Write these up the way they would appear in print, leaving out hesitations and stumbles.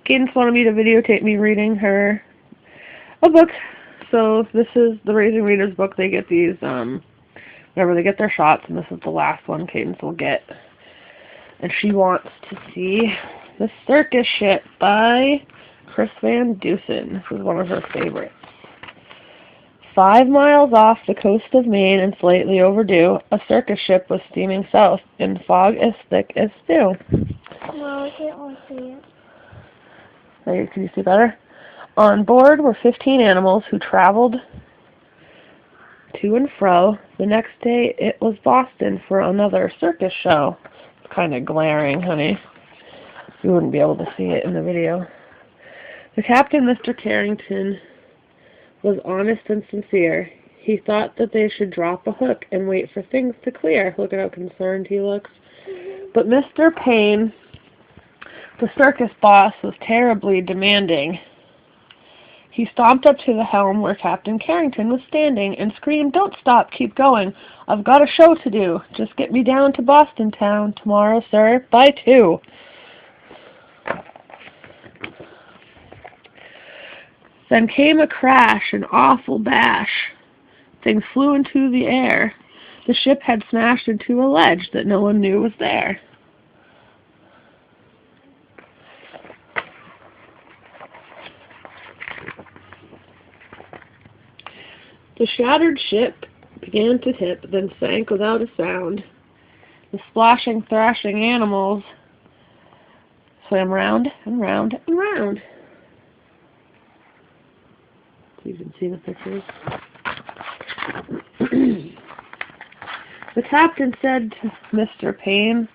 Kaydence wanted me to videotape me reading her a book. So this is the Raising Readers book. They get these, whenever they get their shots, and this is the last one Kaydence will get. And she wants to see The Circus Ship by Chris Van Dusen. This is one of her favorites. 5 miles off the coast of Maine and slightly overdue, a circus ship was steaming south in fog as thick as stew. No, I can't see it. Hey, can you see better? On board were 15 animals who traveled to and fro. The next day it was Boston for another circus show. It's kind of glaring, honey. You wouldn't be able to see it in the video. The captain, Mr. Carrington, was honest and sincere. He thought that they should drop a hook and wait for things to clear. Look at how concerned he looks. But Mr. Payne, the circus boss, was terribly demanding. He stomped up to the helm where Captain Carrington was standing and screamed, "Don't stop, keep going. I've got a show to do. Just get me down to Boston town tomorrow, sir, by 2. Then came a crash, an awful bash. Things flew into the air. The ship had smashed into a ledge that no one knew was there. The shattered ship began to tip, then sank without a sound. The splashing, thrashing animals swam round and round and round. So you can see the pictures. The captain said to Mr. Payne,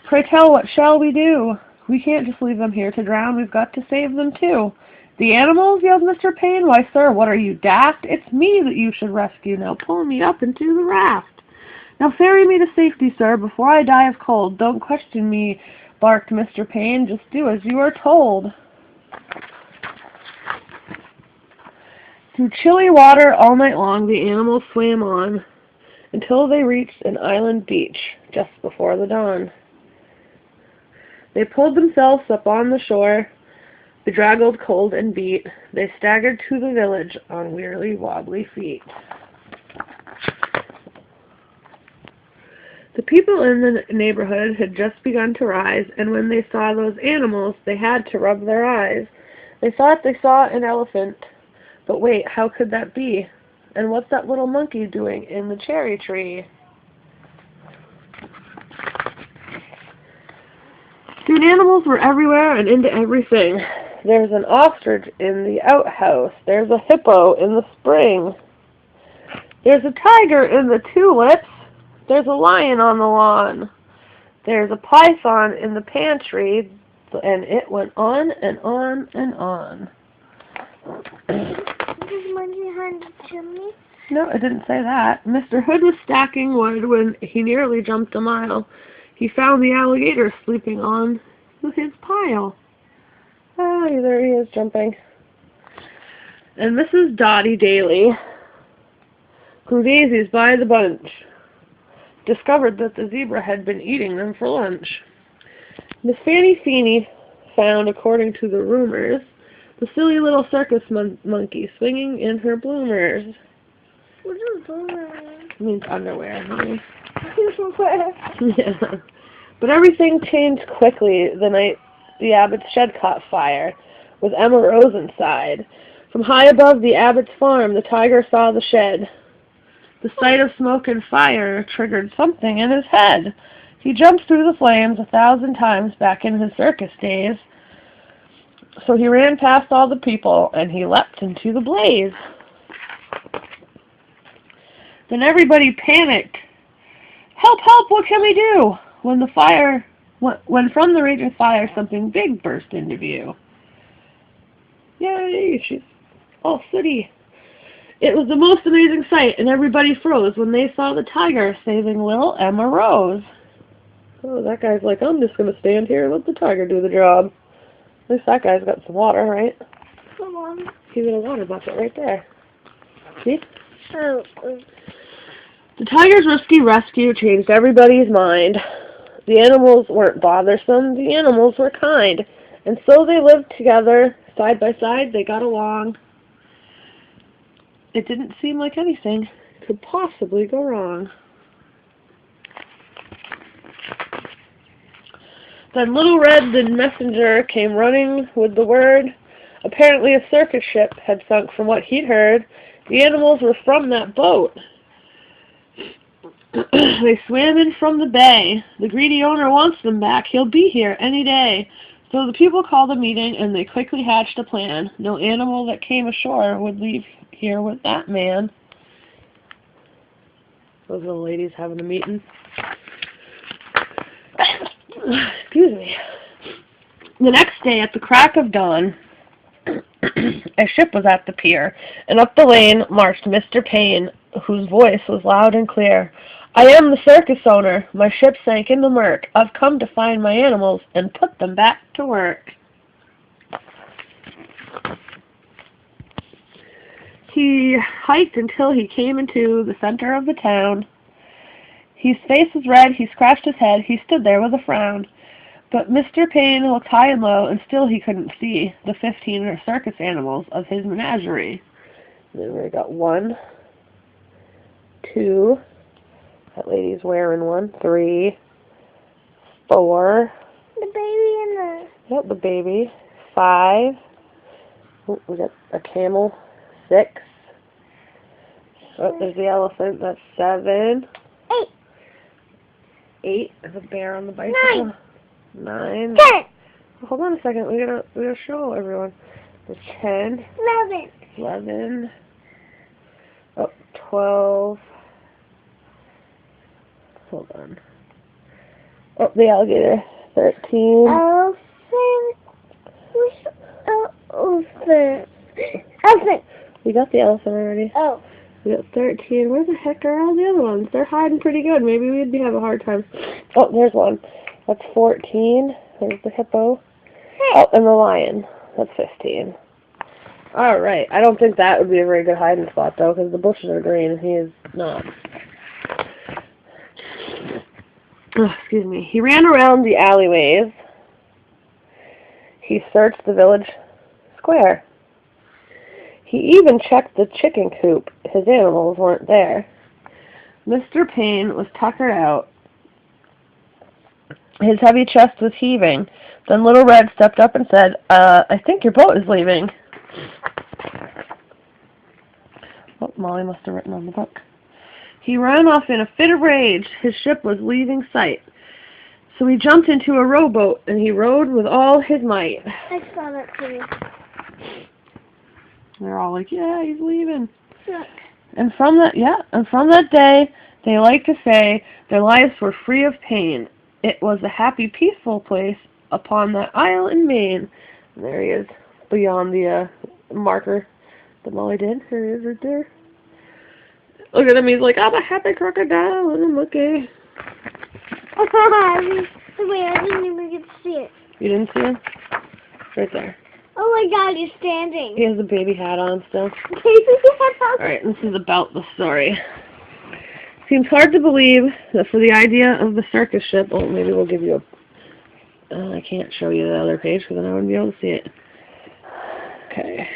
"Pray tell, what shall we do? We can't just leave them here to drown. We've got to save them too." "The animals?" yelled Mr. Payne. "Why, sir, what are you, daft? It's me that you should rescue. Now pull me up into the raft. Now ferry me to safety, sir, before I die of cold. Don't question me," barked Mr. Payne. "Just do as you are told." Through chilly water all night long the animals swam on until they reached an island beach just before the dawn. They pulled themselves up on the shore, bedraggled, cold, and beat. They staggered to the village on wearily, wobbly feet. The people in the neighborhood had just begun to rise, and when they saw those animals, they had to rub their eyes. They thought they saw an elephant. But wait, how could that be? And what's that little monkey doing in the cherry tree? Soon animals were everywhere and into everything. There's an ostrich in the outhouse. There's a hippo in the spring. There's a tiger in the tulips. There's a lion on the lawn. There's a python in the pantry. And it went on and on and on. Is monkey behind the chimney? No, it didn't say that. Mr. Hood was stacking wood when he nearly jumped a mile. He found the alligator sleeping on his pile. Ah, there he is jumping. And Mrs. Dottie Daly grew daisies by the bunch. Discovered that the zebra had been eating them for lunch. Miss Fanny Feeney found, according to the rumors, the silly little circus monkey swinging in her bloomers. What is bloomers? It means underwear, honey. Yeah. But everything changed quickly the night the Abbott's shed caught fire, with Emma Rose inside. From high above the Abbott's farm, the tiger saw the shed. The sight of smoke and fire triggered something in his head. He jumped through the flames 1,000 times back in his circus days. So he ran past all the people, and he leapt into the blaze. Then everybody panicked. "Help, help, what can we do?" When from the raging fire something big burst into view. Yay, she's all sooty. It was the most amazing sight, and everybody froze when they saw the tiger saving little Emma Rose. Oh, that guy's like, "I'm just going to stand here and let the tiger do the job." At least that guy's got some water, right? Come on. He's in a water bucket right there. See? Oh. The tiger's risky rescue changed everybody's mind. The animals weren't bothersome. The animals were kind. And so they lived together, side by side. They got along. It didn't seem like anything could possibly go wrong. Then Little Red the messenger came running with the word. Apparently a circus ship had sunk from what he'd heard. The animals were from that boat. They swam in from the bay. The greedy owner wants them back. He'll be here any day. So the people called a meeting, and they quickly hatched a plan. No animal that came ashore would leave here with that man. Those are the ladies having a meeting. Excuse me. The next day, at the crack of dawn, a ship was at the pier, and up the lane marched Mr. Payne, whose voice was loud and clear. I am the circus owner. My ship sank in the murk. I've come to find my animals and put them back to work. He hiked until he came into the center of the town. His face was red. He scratched his head. He stood there with a frown. But Mr. Payne looked high and low, and still he couldn't see the 15 circus animals of his menagerie. Then we got 1, 2, that lady's wearing one, 3, 4. The baby and the... Yep, the baby. 5. Oh, we got a camel. 6. Oh, there's the elephant. That's 7. 8. 8. There's a bear on the bicycle. 9. 10. Hold on a second. We gotta show everyone. There's 10. 11. 11. Oh, 12. Hold on. Oh, the alligator. 13. Elephant. Elephant. We got the elephant already. Oh. We got 13. Where the heck are all the other ones? They're hiding pretty good. Maybe we'd have a hard time. Oh, there's one. That's 14. There's the hippo. Oh, and the lion. That's 15. Alright. I don't think that would be a very good hiding spot, though, because the bushes are green and he is not. Oh, excuse me. He ran around the alleyways. He searched the village square. He even checked the chicken coop. His animals weren't there. Mr. Payne was tuckered out. His heavy chest was heaving. Then Little Red stepped up and said, I think your boat is leaving. Oh, Molly must have written on the book. He ran off in a fit of rage. His ship was leaving sight. So he jumped into a rowboat, and he rowed with all his might. I saw that too. They're all like, yeah, he's leaving. Look. And from that day, they like to say their lives were free of pain. It was a happy, peaceful place upon that isle in Maine. And there he is, beyond the marker that Molly did. There he is right there. Look at him, he's like, I'm a happy crocodile, and I'm okay. Wait, I didn't even get to see it. You didn't see him? Right there. Oh my god, he's standing. He has a baby hat on still. Alright, this is about the story. Seems hard to believe that for the idea of the circus ship, well, maybe we'll give you a, I can't show you the other page because then I wouldn't be able to see it. Okay.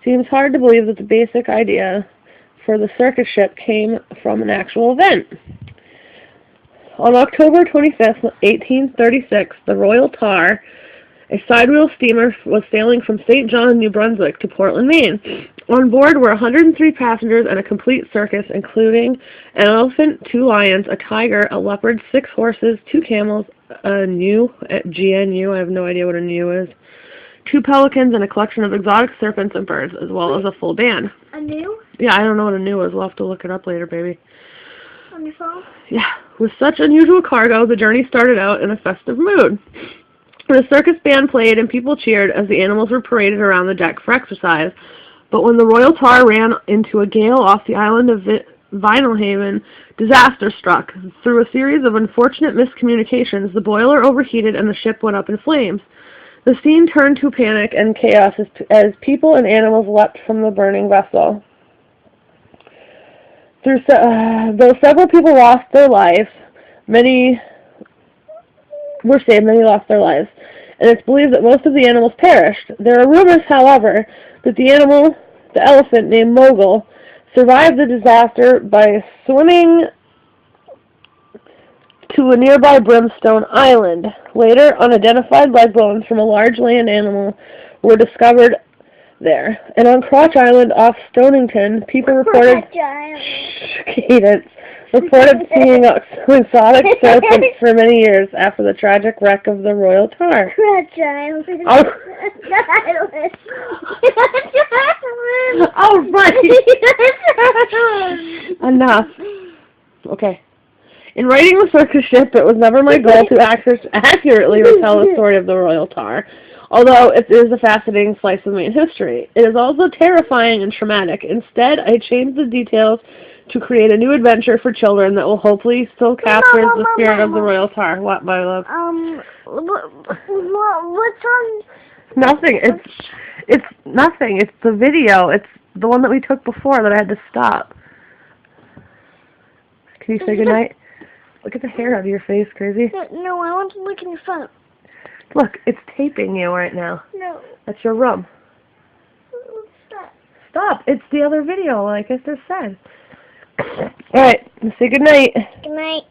Seems hard to believe that the basic idea for the circus ship came from an actual event. On October 25th, 1836, the Royal Tar, a sidewheel steamer, was sailing from St. John, New Brunswick to Portland, Maine. On board were 103 passengers and a complete circus, including an elephant, 2 lions, a tiger, a leopard, 6 horses, 2 camels, a gnu, G-N-U, I have no idea what a gnu is, 2 pelicans, and a collection of exotic serpents and birds, as well as a full band. A new? Yeah, I don't know what a gnu is. We'll have to look it up later, baby. On your phone? Yeah. With such unusual cargo, the journey started out in a festive mood. The circus band played and people cheered as the animals were paraded around the deck for exercise. But when the Royal Tar ran into a gale off the island of Vinalhaven, disaster struck. Through a series of unfortunate miscommunications, the boiler overheated and the ship went up in flames. The scene turned to panic and chaos as people and animals leapt from the burning vessel. Though several people lost their lives, many were saved, many lost their lives. and it's believed that most of the animals perished. There are rumors, however, that the elephant named Mogul, survived the disaster by swimming to a nearby Brimstone Island. Later, unidentified leg bones from a large land animal were discovered there. And on Crotch Island off Stonington, people reported Kaydence reported seeing exotic serpents for many years after the tragic wreck of the Royal Tar. Crotch Island. Oh, buddy! Enough. Okay. In writing The Circus Ship, it was never my goal to accurately retell the story of the Royal Tar, although it is a fascinating slice of Maine history. It is also terrifying and traumatic. Instead, I changed the details to create a new adventure for children that will hopefully still capture the spirit of the Royal Tar. What, my love? What's on? Nothing. It's nothing. It's the video. It's the one that we took before that I had to stop. Can you say goodnight? Look at the hair out of your face, crazy. No, I want to look in the phone. Look, it's taping you right now. No. That's your room. Stop. Stop. It's the other video, like I just said. Alright, say goodnight. Good night.